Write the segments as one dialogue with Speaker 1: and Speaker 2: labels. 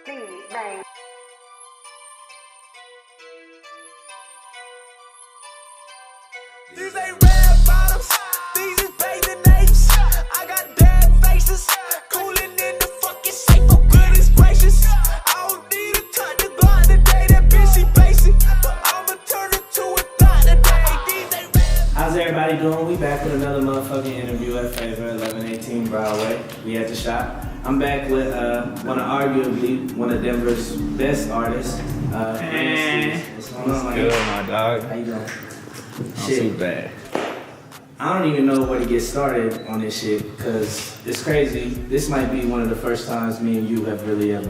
Speaker 1: These ain't red bottoms, these is bathing apes. I got dead faces, cooling in the fucking safe. Oh goodness gracious, I don't need a touch to go out today. That bitch she basic, but I'ma turn it to a thought today. These ain't red.
Speaker 2: How's everybody doing? We back with another motherfucking interview at Pher, 1118 Broadway. We at the shop. I'm back with arguably one of Denver's best artists. Ransteez. What's going on,
Speaker 3: Good, my dog.
Speaker 2: How you doing?
Speaker 3: Not too bad.
Speaker 2: I don't even know where to get started on this shit, because it's crazy. This might be one of the first times me and you have really ever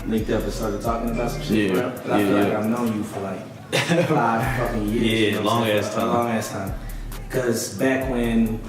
Speaker 2: linked up and started talking about some shit, bro. But I feel like I've known you for like 5 fucking years.
Speaker 3: Yeah,
Speaker 2: you know
Speaker 3: long ass time.
Speaker 2: A long ass time. Because back when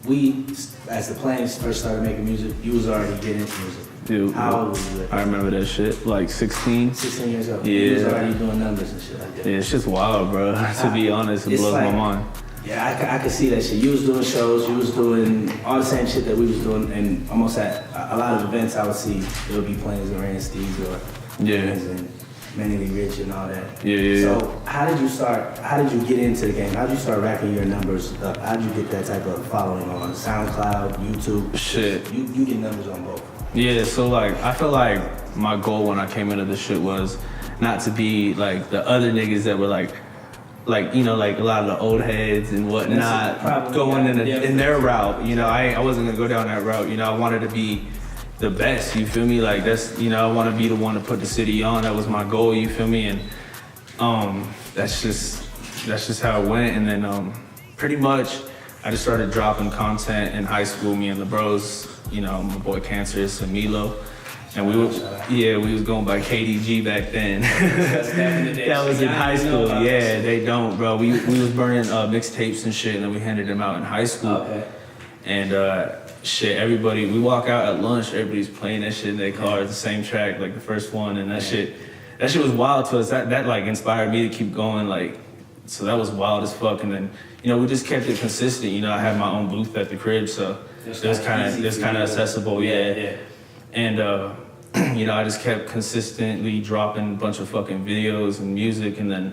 Speaker 2: we, as the Planes, first started making music, you was already getting into music.
Speaker 3: Dude,
Speaker 2: how old was you?
Speaker 3: I remember that shit, like 16.
Speaker 2: 16 years old.
Speaker 3: Yeah.
Speaker 2: You was already doing numbers and shit like that.
Speaker 3: Yeah, it's just wild, bro. To be honest, it blows my mind.
Speaker 2: Yeah, I could see that shit. You was doing shows, you was doing all the same shit that we was doing, and almost at a lot of events I would see, there would be Planes and Ransteez or Planes and Manny Rich and all that.
Speaker 3: Yeah.
Speaker 2: So how did you start, how did you get into the game? How did you start racking your numbers up? How did you get that type of following on SoundCloud, YouTube?
Speaker 3: Shit.
Speaker 2: You get numbers on both.
Speaker 3: Yeah, so like, I feel like my goal when I came into this shit was not to be like the other niggas that were like, you know, like a lot of the old heads and whatnot going in their route. You know, I wasn't gonna go down that route. You know, I wanted to be the best, you feel me? Like that's, you know, I want to be the one to put the city on. That was my goal, you feel me? And that's just how it went. And then pretty much I just started dropping content in high school. Me and the bros, you know, my boy Cancerous and Milo. And we was going by KDG back then. That was in high school. Yeah, they don't, bro. We was burning mixtapes and shit, and then we handed them out in high school.
Speaker 2: Okay.
Speaker 3: And shit, everybody, we walk out at lunch, everybody's playing that shit in their cars, the same track, like the first one, and that shit was wild to us. That like inspired me to keep going, like, so that was wild as fuck. And then, you know, we just kept it consistent. You know, I had my own booth at the crib, so it was kind of accessible, yeah. And you know, I just kept consistently dropping a bunch of fucking videos and music, and then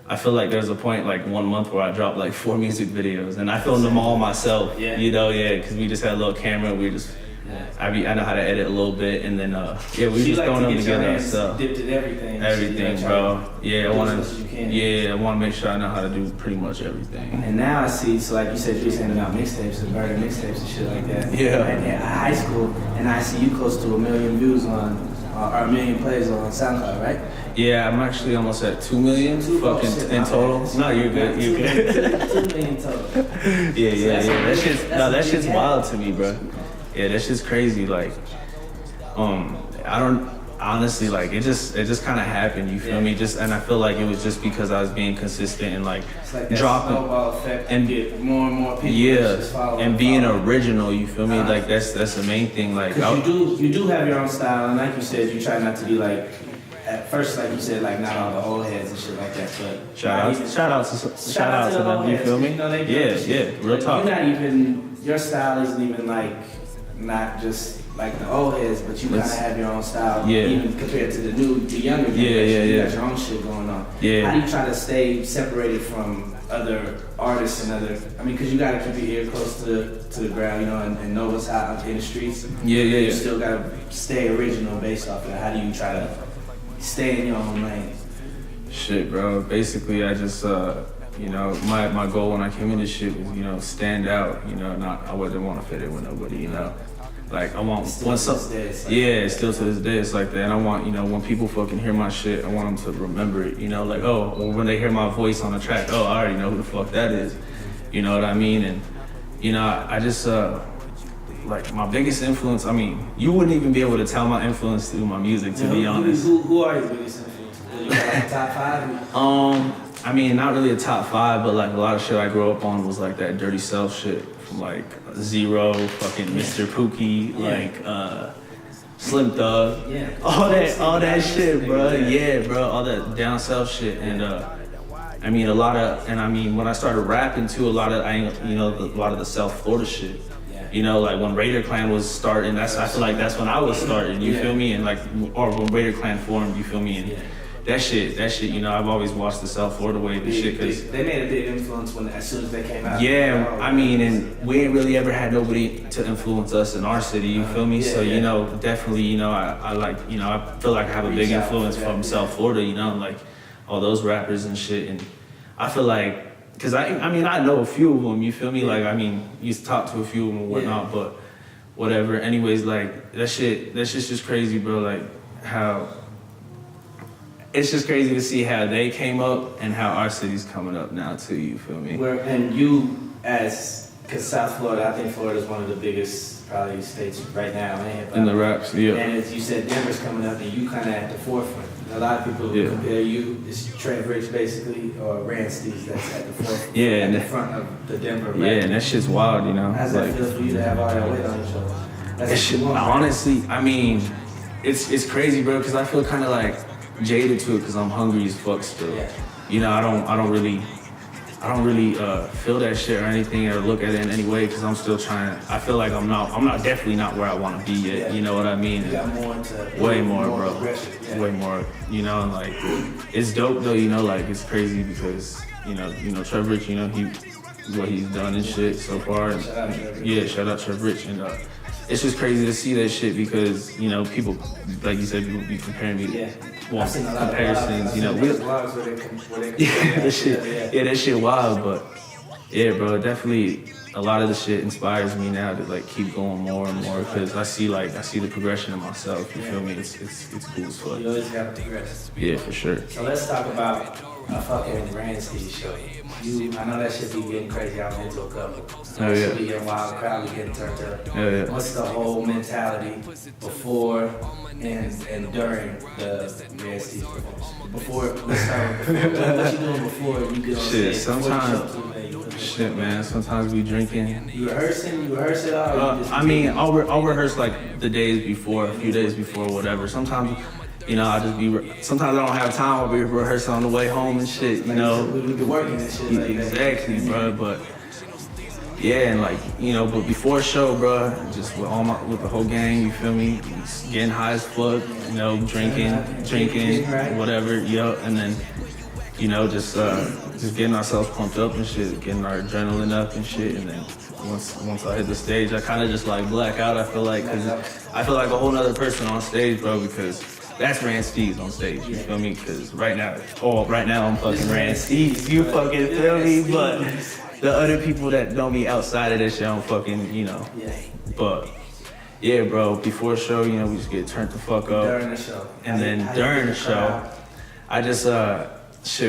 Speaker 3: I feel like there's a point like 1 month where I dropped like 4 music videos, and I filmed them all myself. You know, because we just had a little camera. We just, I know how to edit a little bit, and then we just throwing them together. So
Speaker 2: dipped in everything.
Speaker 3: Everything, bro. Yeah, I want to make sure I know how to do pretty much everything.
Speaker 2: And now I see, so like you said, you were saying about mixtapes and burning mixtapes and shit like that.
Speaker 3: Yeah.
Speaker 2: And at high school, and I see you close to 1 million views on, or 1 million plays on SoundCloud, right?
Speaker 3: Yeah, I'm actually almost at 2 million in total. No, you're good.
Speaker 2: 2 million total.
Speaker 3: Yeah. That shit's wild to me, bro. Yeah, that shit's crazy. Like, I don't honestly, like, it just kind of happened. You feel me? And I feel like it was just because I was being consistent and like dropping
Speaker 2: effect and get more and more people.
Speaker 3: Yeah, and being original. You feel me? Like that's the main thing. Like,
Speaker 2: you do have your own style, and like you said, you try not to be like. At first, like you said, like not all the old heads and shit like that, but
Speaker 3: shout out to them. You feel me?
Speaker 2: You know,
Speaker 3: real talk.
Speaker 2: You're not even, your style isn't even like not just like the old heads, but you kind of have your own style, even compared to the younger generation. You got your own shit going on.
Speaker 3: Yeah.
Speaker 2: How do you try to stay separated from other artists and other? I mean, because you gotta keep your ear close to the ground, you know, and know what's hot in the streets. You still gotta stay original based off of that. How do you try to stay in your own lane?
Speaker 3: Shit, bro. Basically, I just, you know, my goal when I came into shit was, you know, stand out. You know, I wouldn't want to fit in with nobody. You know, like I want still to this day it's like that. And I want, you know, when people fucking hear my shit, I want them to remember it. You know, like when they hear my voice on the track, I already know who the fuck that is. You know what I mean? And you know, I just like my biggest influence, I mean, you wouldn't even be able to tell my influence through my music, to be honest.
Speaker 2: Who are your biggest influences? You got like top 5?
Speaker 3: I mean, not really a top 5, but like a lot of shit I grew up on was like that Dirty South shit from like Zero, fucking Mr. Pookie, like Slim Thug, all that shit, bro. Yeah, bro, all that down south shit, and I mean when I started rapping too, a lot of the South Florida shit. You know, like when Raider Clan was starting, I feel like that's when I was starting, you feel me? And like, or when Raider Clan formed, you feel me? And that shit, you know, I've always watched the South Florida wave and shit, cause
Speaker 2: they made a big influence as soon as they came out.
Speaker 3: Yeah, I mean, and we ain't really ever had nobody to influence us in our city, you feel me? So, you know, definitely, you know, I like, you know, I feel like I have a big influence from South Florida, you know, like all those rappers and shit. And I feel like, cause I mean, I know a few of them, you feel me? Like, I mean, used to talk to a few of them and whatnot, but whatever. Anyways, like that shit's just crazy, bro. Like how, it's just crazy to see how they came up and how our city's coming up now too, you feel me?
Speaker 2: And you because South Florida, I think Florida is one of the biggest probably states right now
Speaker 3: in the raps, yeah.
Speaker 2: And as you said, Denver's coming up and you kind of at the forefront. A lot of people compare you, it's Trev Rich basically, or Ransteez that's at the forefront.
Speaker 3: Yeah,
Speaker 2: at the front of the Denver rap.
Speaker 3: Yeah, and that shit's wild, you know?
Speaker 2: How's that feel for you to have all that weight on your shoulders?
Speaker 3: That shit, honestly, I mean, it's crazy, bro, because I feel kind of like jaded to it because I'm hungry as fuck still.
Speaker 2: Yeah.
Speaker 3: You know, I don't really feel that shit or anything or look at it in any way because I'm still trying. I feel like I'm definitely not where I want to be yet.
Speaker 2: Yeah.
Speaker 3: You know what I mean?
Speaker 2: You got more into
Speaker 3: way more, bro.
Speaker 2: Yeah.
Speaker 3: Way more. You know, and like it's dope though. You know, like it's crazy because you know Trev Rich. You know what he's done and shit so far. And, shout out Trev Rich and. It's just crazy to see that shit because, you know, people, like you said, people be comparing me to comparisons, you know. That shit wild, but yeah, bro, definitely a lot of the shit inspires me now to like keep going more and more because I see the progression in myself, you feel me? It's cool as fuck.
Speaker 2: You always gotta progress.
Speaker 3: Yeah, for sure.
Speaker 2: So let's talk about a fucking Ransteez show. I know that shit be getting crazy. I've been to a couple.
Speaker 3: Oh yeah.
Speaker 2: Be getting wild, crowd be getting turned up.
Speaker 3: Oh yeah.
Speaker 2: What's the whole mentality before and during the Ransteez performance? Let's start with before. What you doing before you get on
Speaker 3: stage?
Speaker 2: Sometimes.
Speaker 3: Shit, man. Sometimes we drinking.
Speaker 2: You rehearse it all?
Speaker 3: I mean, I'll rehearse like the days before, a few days before, whatever. Sometimes. You know, sometimes I don't have time. I'll be rehearsing on the way home and shit, you know.
Speaker 2: We be working and shit like that.
Speaker 3: Exactly, bro. But yeah, and like, you know, but before a show, bro, just with the whole gang, you feel me? Just getting high as fuck, you know, drinking, whatever, and then, you know, just getting ourselves pumped up and shit, getting our adrenaline up and shit, and then once I hit the stage, I kind of just like black out. I feel like, cause I feel like a whole nother person on stage, bro, because that's Ransteez on stage, you feel me? Cause right now I'm fucking Ransteez, you fucking feel me? But the other people that know me outside of this shit, I'm fucking, you know. But yeah, bro, before a show, you know, we just get turned the fuck up.
Speaker 2: During the show.
Speaker 3: And then during the show, I just,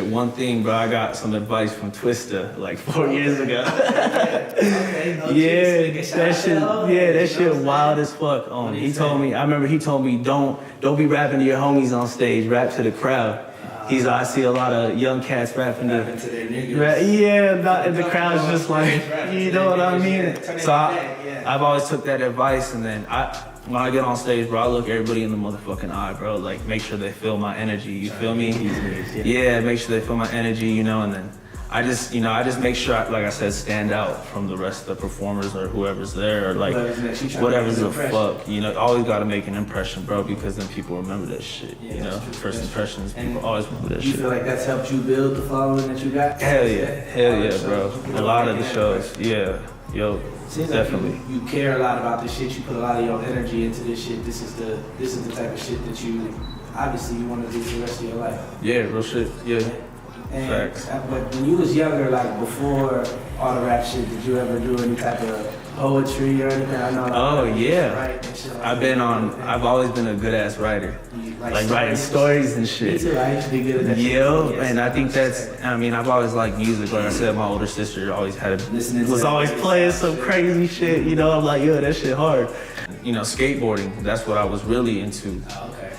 Speaker 3: one thing, bro, I got some advice from Twista like 4 years ago. That shit wild as fuck. I remember he told me, don't be rapping to your homies on stage, rap to the crowd. I see a lot of young cats rapping to their niggas. And the crowd's just like, you know what I mean? So I've always took that advice, and then when I get on stage, bro, I look everybody in the motherfucking eye, bro. Like, make sure they feel my energy, you feel me? Yeah, make sure they feel my energy, you know, and then I just make sure, like I said, stand out from the rest of the performers or whoever's there, or like, whatever's the fuck, you know, always gotta make an impression, bro, because then people remember that shit, you know? First impressions, people always remember that shit.
Speaker 2: You feel like that's helped you build the following that you got?
Speaker 3: Hell yeah, bro. A lot of the shows, yeah, yo.
Speaker 2: Seems
Speaker 3: definitely.
Speaker 2: Like you care a lot about this shit. You put a lot of your energy into this shit. This is the type of shit that you obviously you want to do for the rest of your life.
Speaker 3: Yeah, real shit. Yeah.
Speaker 2: And, facts. But when you was younger, like before all the rap shit, did you ever do any type of poetry or anything? I know.
Speaker 3: I've always been a good ass writer. Like writing stories and shit.
Speaker 2: Me too. I used to be good at that.
Speaker 3: And I think I've always liked music. Like I said, my older sister always was always playing some crazy shit. You know, I'm like, yo, that shit hard. You know, skateboarding. That's what I was really into.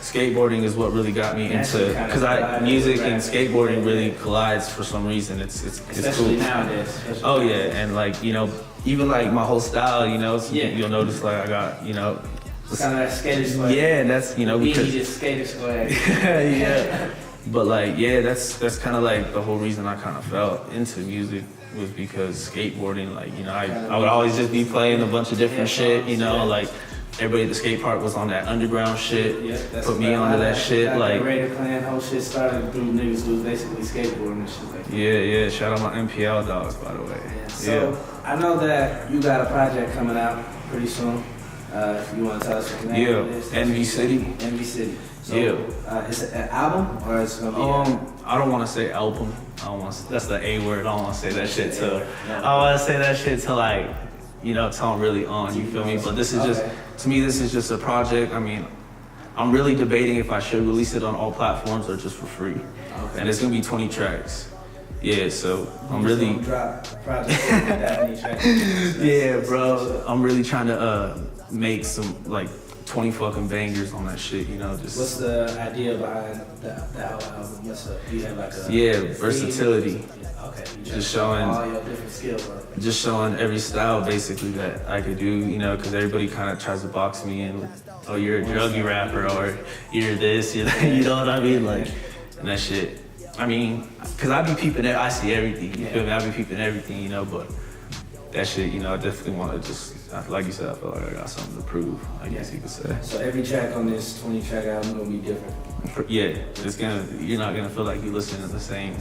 Speaker 3: Skateboarding is what really got me into, because music and skateboarding really collides for some reason. It's
Speaker 2: especially
Speaker 3: cool.
Speaker 2: Nowadays.
Speaker 3: Oh yeah, and like, you know, even like my whole style, you know, you'll notice like I got, you know,
Speaker 2: it's kind of that skater swag.
Speaker 3: Yeah, and that's, you know, because
Speaker 2: just skater swag.
Speaker 3: Yeah. But like, yeah, that's kind of like the whole reason I kind of fell into music. was because skateboarding, like, you know, I would always just be playing a bunch of different shit, you know, like everybody at the skate park was on that underground shit, put me onto that shit, like.
Speaker 2: The Raider Clan whole shit started through niggas who was basically skateboarding and shit like that.
Speaker 3: Yeah, shout out my MPL dogs, by the way.
Speaker 2: Yeah. So I know that you got a project coming out pretty soon. If you want to tell us what the name of it is.
Speaker 3: Envy City.
Speaker 2: Envy City. So,
Speaker 3: Yeah.
Speaker 2: Is it an album or it's gonna be?
Speaker 3: I don't want to say album. I don't want to. That's the A word. I don't want to say that shit till. I want to say that shit till like, you know, till I'm really on. You feel me? But this is just, to me, this is just a project. I mean, I'm really debating if I should release it on all platforms or just for free.
Speaker 2: Okay.
Speaker 3: And it's gonna be 20 tracks. Yeah, so I'm really.
Speaker 2: Drop a project with that many tracks.
Speaker 3: Yeah, bro. I'm really trying to make some like 20 fucking bangers on that shit, you know, just.
Speaker 2: What's the idea behind the whole album? Do you have like a
Speaker 3: versatility.
Speaker 2: Okay.
Speaker 3: Just showing
Speaker 2: all your different skills.
Speaker 3: Just showing every style basically that I could do, you know, because everybody kind of tries to box me in with, oh, you're a druggy rapper, or you're this, you're that, you know what I mean? Like, and that shit. I mean, because I be peeping it, I see everything, you feel me? I be peeping everything, you know, but that shit, you know, I definitely want to just, like you said, I feel like I got something to prove, I guess you could say.
Speaker 2: So every track on this 20 track album gonna be different?
Speaker 3: Yeah, you're not gonna feel like you listen to the same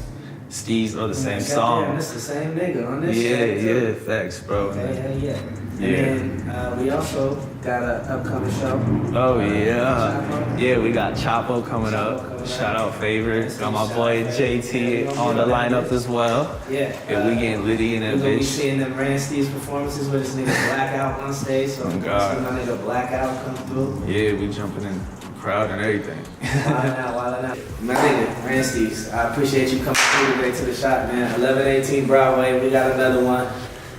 Speaker 3: Steez or the same
Speaker 2: Damn,
Speaker 3: song.
Speaker 2: it's the same nigga on this shit.
Speaker 3: Yeah, facts, bro.
Speaker 2: Okay, yeah. And then we also got an upcoming show.
Speaker 3: Oh yeah. Yeah, we got Chapo coming up. Shout out Favor. Got my boy JT on the lineup as well.
Speaker 2: Yeah.
Speaker 3: We getting litty in that
Speaker 2: bitch. We're gonna be
Speaker 3: bitch.
Speaker 2: seeing them Ransteez performances with this nigga Blackout on stage. So I'm gonna see my nigga Blackout come through.
Speaker 3: Yeah, we jumping in the crowd and everything.
Speaker 2: Wildin' out. My nigga, Ransteez, I appreciate you coming through today to the shop, man. 1118 Broadway, we got another one.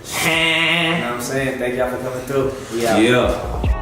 Speaker 2: You know what I'm saying? Thank y'all for coming through.
Speaker 3: Yeah.